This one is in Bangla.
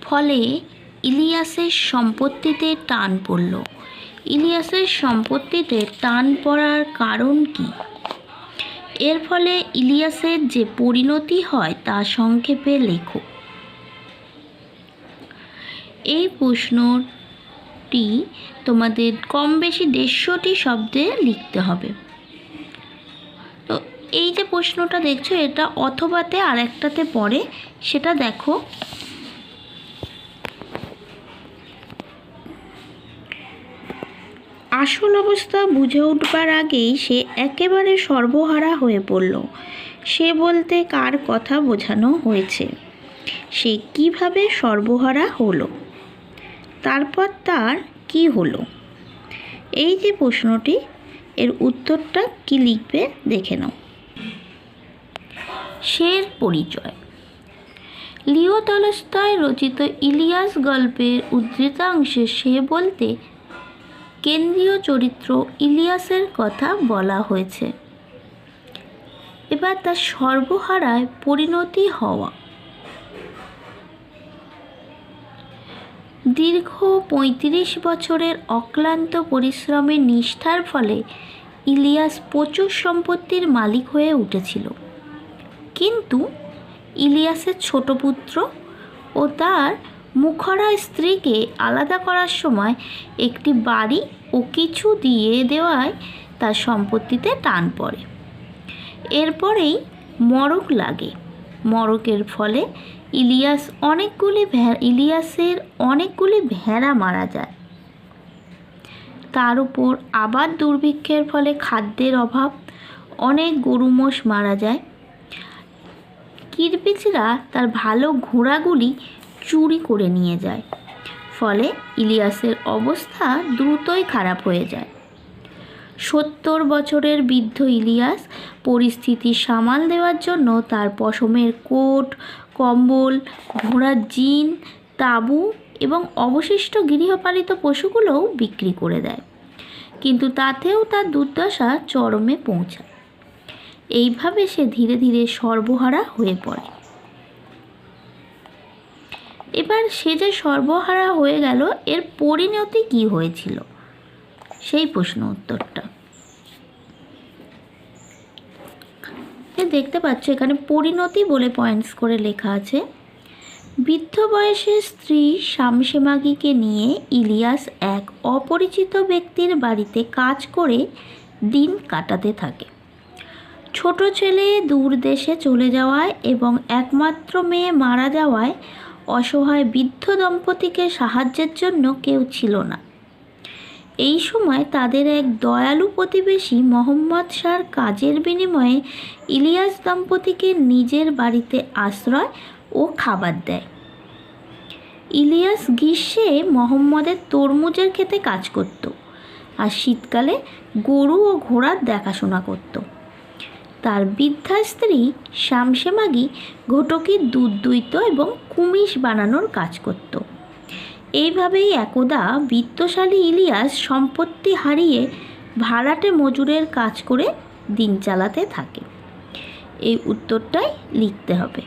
ফলে ইলিয়াসের সম্পত্তিতে টান পড়ল। ইলিয়াসের সম্পত্তিতে টান পড়ার কারণ কি? এর ফলে ইলিয়াসের যে পরিণতি হয় তা সংক্ষেপে লেখো। এই প্রশ্নটি তোমাদের কম বেশি 150টি শব্দে লিখতে হবে। তো এই যে প্রশ্নটা দেখছো, এটা অথবাতে আর একটাতে পড়ে, সেটা দেখো। আসল অবস্থা বুঝে উঠবার আগেই সে একেবারে সর্বহারা হয়ে পড়ল। সে বলতে কার কথা বোঝানো হয়েছে? সে কিভাবে সর্বহারা হলো? তারপর তার কি হলো? এই যে প্রশ্নটি, এর উত্তরটা কি লিখবে দেখে নাও। সের পরিচয়। লিও তলস্তয় রচিত ইলিয়াস গল্পের উদ্ধৃতাংশে সে বলতে কেন্দ্রীয় চরিত্র ইলিয়াসের কথা বলা হয়েছে। এবার তার সর্বহারায় পরিণতি হওয়া। দীর্ঘ 35 বছরের অক্লান্ত পরিশ্রমের নিষ্ঠার ফলে ইলিয়াস প্রচুর সম্পত্তির মালিক হয়ে উঠেছিল। কিন্তু ইলিয়াসের ছোট পুত্র ও তার মুখরা স্ত্রীকে আলাদা করার সময় একটি বাড়ি ও কিছু দিয়ে দেওয়ায় তার সম্পত্তিতে টান পড়ে। এরপরেই মড়ক লাগে। মড়কের ফলে ইলিয়াসের অনেকগুলি ভেড়া মারা যায়। তার উপর আবার দুর্ভিক্ষের ফলে খাদ্যের অভাব, অনেক গরু মোষ মারা যায়। কিরপিচরা তার ভালো ঘোড়াগুলি চুরি করে নিয়ে যায়। ফলে ইলিয়াসের অবস্থা দ্রুতই খারাপ হয়ে যায়। 70 বছরের বৃদ্ধ ইলিয়াস পরিস্থিতি সামাল দেওয়ার জন্য তার পশমের কোট, কম্বল, ঘোড়ার জিন, তাঁবু এবং অবশিষ্ট গৃহপালিত পশুগুলোও বিক্রি করে দেয়। কিন্তু তাতেও তার দুর্দশা চরমে পৌঁছায়। এইভাবে সে ধীরে ধীরে সর্বহারা হয়ে পড়ে। এবার সে যে সর্বহারা হয়ে গেল, এর পরিণতি কি হয়েছিল সেই প্রশ্ন উত্তরটা দেখতে পাচ্ছ। এখানে পরিণতি বলে পয়েন্টস করে লেখা আছে। বৃদ্ধ বয়সের স্ত্রী শামসেমাগিকে নিয়ে ইলিয়াস এক অপরিচিত ব্যক্তির বাড়িতে কাজ করে দিন কাটাতে থাকে। ছোট ছেলে দূর দেশে চলে যাওয়ায় এবং একমাত্র মেয়ে মারা যাওয়ায় অসহায় বৃদ্ধ দম্পতিকে সাহায্যের জন্য কেউ ছিল না। এই সময় তাদের এক দয়ালু প্রতিবেশী মোহাম্মদ শাহর কাজের বিনিময়ে ইলিয়াস দম্পতিকে নিজের বাড়িতে আশ্রয় ও খাবার দেয়। ইলিয়াস গ্রীষ্মে মোহাম্মদের তরমুজের ক্ষেতে কাজ করত আর শীতকালে গরু ও ঘোড়ার দেখাশোনা করত। তার বৃদ্ধা স্ত্রী শামসেমাগি ঘটকির দুধ দুইত এবং কুমিশ বানানোর কাজ করত। এইভাবেই একদা বিত্তশালী ইলিয়াস সম্পত্তি হারিয়ে ভাড়াটে মজুরের কাজ করে দিন চালাতে থাকে। এই উত্তরটাই লিখতে হবে।